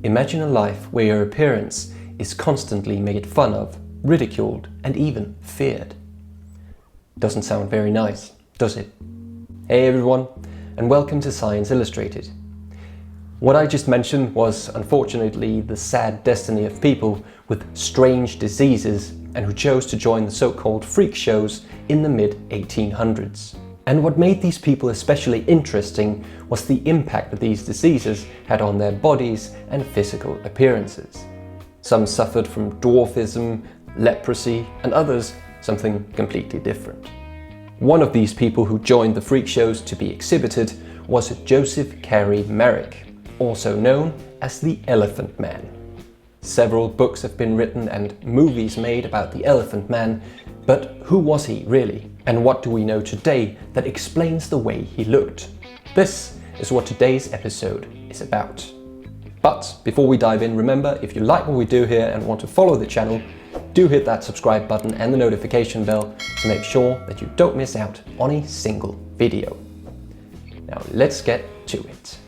Imagine a life where your appearance is constantly made fun of, ridiculed, and even feared. Doesn't sound very nice, does it? Hey everyone, and welcome to Science Illustrated. What I just mentioned was unfortunately the sad destiny of people with strange diseases and who chose to join the so-called freak shows in the mid-1800s. And what made these people especially interesting was the impact that these diseases had on their bodies and physical appearances. Some suffered from dwarfism, leprosy, and others something completely different. One of these people who joined the freak shows to be exhibited was Joseph Merrick, also known as the Elephant Man. Several books have been written and movies made about the Elephant Man, but who was he really? And what do we know today that explains the way he looked? This is what today's episode is about. But before we dive in, remember, if you like what we do here and want to follow the channel, do hit that subscribe button and the notification bell to make sure that you don't miss out on a single video. Now let's get to it.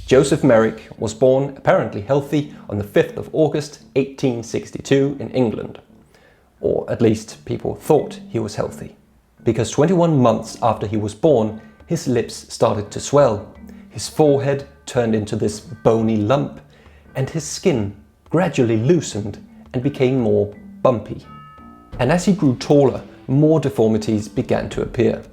Joseph Merrick was born apparently healthy on the 5th of August 1862 in England. Or at least people thought he was healthy. Because 21 months after he was born, his lips started to swell, his forehead turned into this bony lump, and his skin gradually loosened and became more bumpy. And as he grew taller, more deformities began to appear.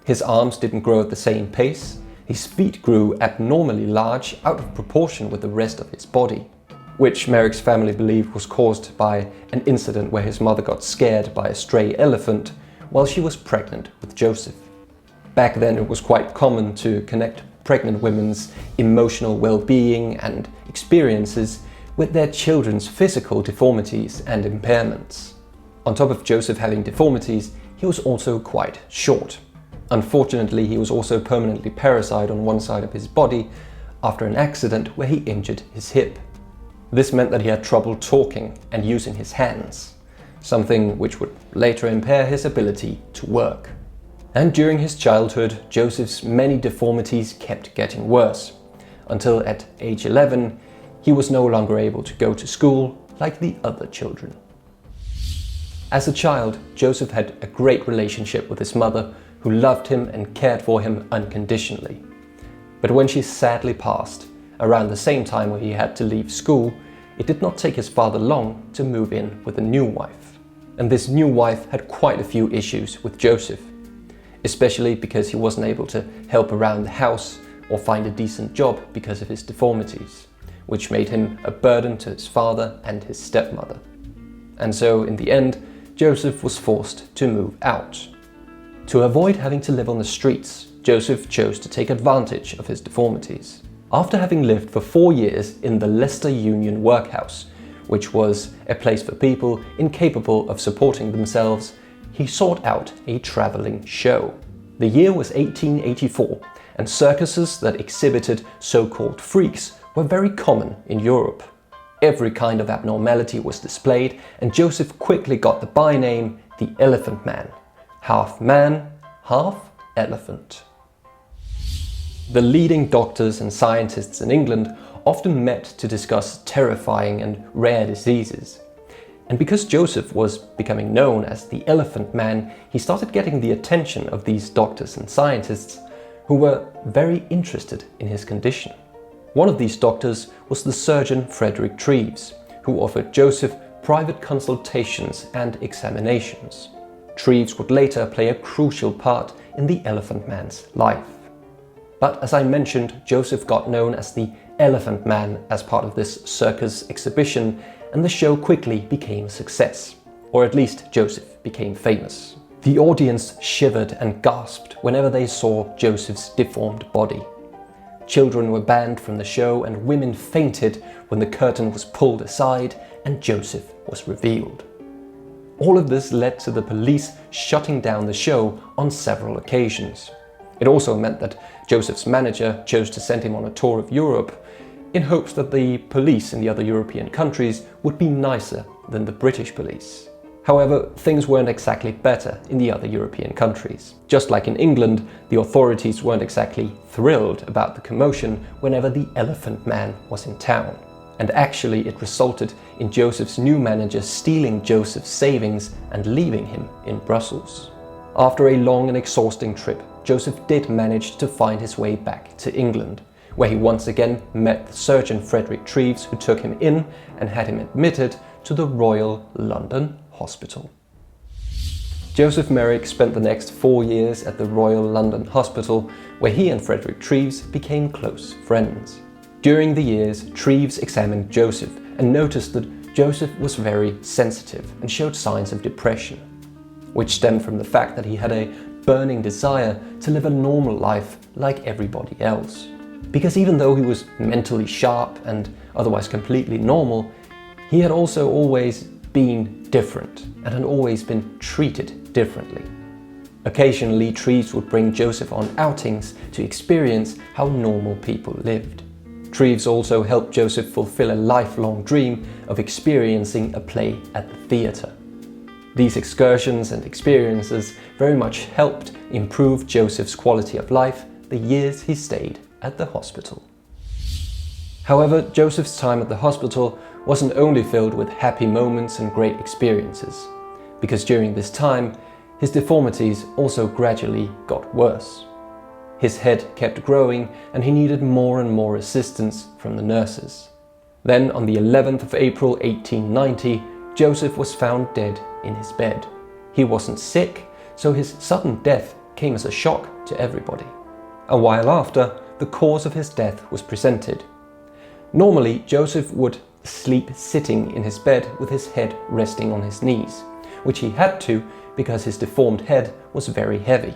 His arms didn't grow at the same pace, his feet grew abnormally large out of proportion with the rest of his body, which Merrick's family believed was caused by an incident where his mother got scared by a stray elephant while she was pregnant with Joseph. Back then it was quite common to connect pregnant women's emotional well-being and experiences with their children's physical deformities and impairments. On top of Joseph having deformities, he was also quite short. Unfortunately, he was also permanently parasite on one side of his body after an accident where he injured his hip. This meant that he had trouble talking and using his hands, something which would later impair his ability to work. And during his childhood, Joseph's many deformities kept getting worse, until at age 11, he was no longer able to go to school like the other children. As a child, Joseph had a great relationship with his mother, who loved him and cared for him unconditionally. But when she sadly passed, around the same time where he had to leave school, it did not take his father long to move in with a new wife. And this new wife had quite a few issues with Joseph, especially because he wasn't able to help around the house or find a decent job because of his deformities, which made him a burden to his father and his stepmother. And so in the end, Joseph was forced to move out. To avoid having to live on the streets, Joseph chose to take advantage of his deformities. After having lived for 4 years in the Leicester Union Workhouse, which was a place for people incapable of supporting themselves, he sought out a traveling show. The year was 1884, and circuses that exhibited so-called freaks were very common in Europe. Every kind of abnormality was displayed, and Joseph quickly got the byname the Elephant Man. Half man, half elephant. The leading doctors and scientists in England often met to discuss terrifying and rare diseases. And because Joseph was becoming known as the Elephant Man, he started getting the attention of these doctors and scientists who were very interested in his condition. One of these doctors was the surgeon Frederick Treves, who offered Joseph private consultations and examinations. Treves would later play a crucial part in the Elephant Man's life. But as I mentioned, Joseph got known as the Elephant Man as part of this circus exhibition, and the show quickly became a success. Or at least Joseph became famous. The audience shivered and gasped whenever they saw Joseph's deformed body. Children were banned from the show and women fainted when the curtain was pulled aside and Joseph was revealed. All of this led to the police shutting down the show on several occasions. It also meant that Joseph's manager chose to send him on a tour of Europe in hopes that the police in the other European countries would be nicer than the British police. However, things weren't exactly better in the other European countries. Just like in England, the authorities weren't exactly thrilled about the commotion whenever the Elephant Man was in town. And actually it resulted in Joseph's new manager stealing Joseph's savings and leaving him in Brussels. After a long and exhausting trip, Joseph did manage to find his way back to England, where he once again met the surgeon Frederick Treves, who took him in and had him admitted to the Royal London Hospital. Joseph Merrick spent the next 4 years at the Royal London Hospital, where he and Frederick Treves became close friends. During the years, Treves examined Joseph and noticed that Joseph was very sensitive and showed signs of depression, which stemmed from the fact that he had a burning desire to live a normal life like everybody else. Because even though he was mentally sharp and otherwise completely normal, he had also always been different and had always been treated differently. Occasionally, Treves would bring Joseph on outings to experience how normal people lived. Treves also helped Joseph fulfill a lifelong dream of experiencing a play at the theatre. These excursions and experiences very much helped improve Joseph's quality of life the years he stayed at the hospital. However, Joseph's time at the hospital wasn't only filled with happy moments and great experiences, because during this time, his deformities also gradually got worse. His head kept growing and he needed more and more assistance from the nurses. Then on the 11th of April 1890, Joseph was found dead in his bed. He wasn't sick, so his sudden death came as a shock to everybody. A while after, the cause of his death was presented. Normally, Joseph would sleep sitting in his bed with his head resting on his knees, which he had to because his deformed head was very heavy.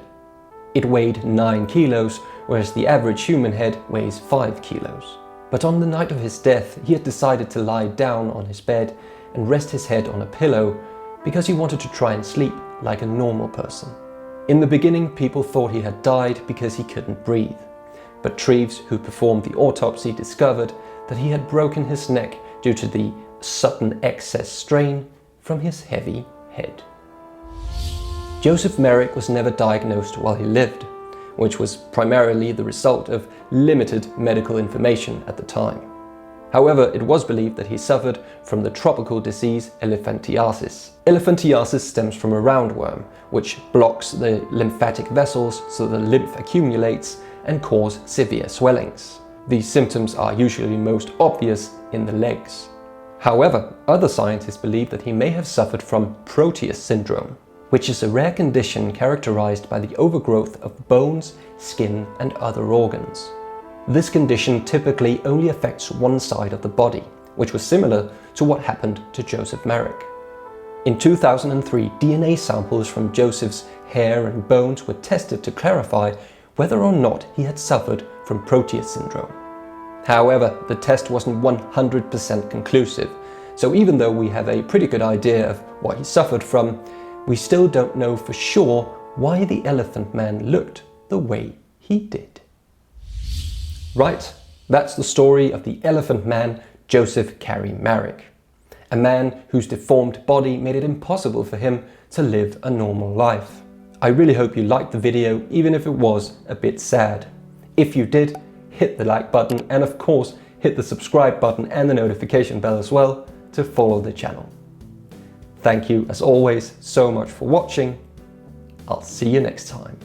It weighed 9 kilos, whereas the average human head weighs 5 kilos. But on the night of his death, he had decided to lie down on his bed and rest his head on a pillow because he wanted to try and sleep like a normal person. In the beginning, people thought he had died because he couldn't breathe. But Treves, who performed the autopsy, discovered that he had broken his neck due to the sudden excess strain from his heavy head. Joseph Merrick was never diagnosed while he lived, which was primarily the result of limited medical information at the time. However, it was believed that he suffered from the tropical disease elephantiasis. Elephantiasis stems from a roundworm, which blocks the lymphatic vessels so the lymph accumulates and cause severe swellings. These symptoms are usually most obvious in the legs. However, other scientists believe that he may have suffered from Proteus syndrome, which is a rare condition characterized by the overgrowth of bones, skin, and other organs. This condition typically only affects one side of the body, which was similar to what happened to Joseph Merrick. In 2003, DNA samples from Joseph's hair and bones were tested to clarify whether or not he had suffered from Proteus syndrome. However, the test wasn't 100% conclusive, so even though we have a pretty good idea of what he suffered from, we still don't know for sure why the Elephant Man looked the way he did. Right, that's the story of the Elephant Man, Joseph Carey Merrick. A man whose deformed body made it impossible for him to live a normal life. I really hope you liked the video, even if it was a bit sad. If you did, hit the like button and of course hit the subscribe button and the notification bell as well to follow the channel. Thank you as always so much for watching. I'll see you next time.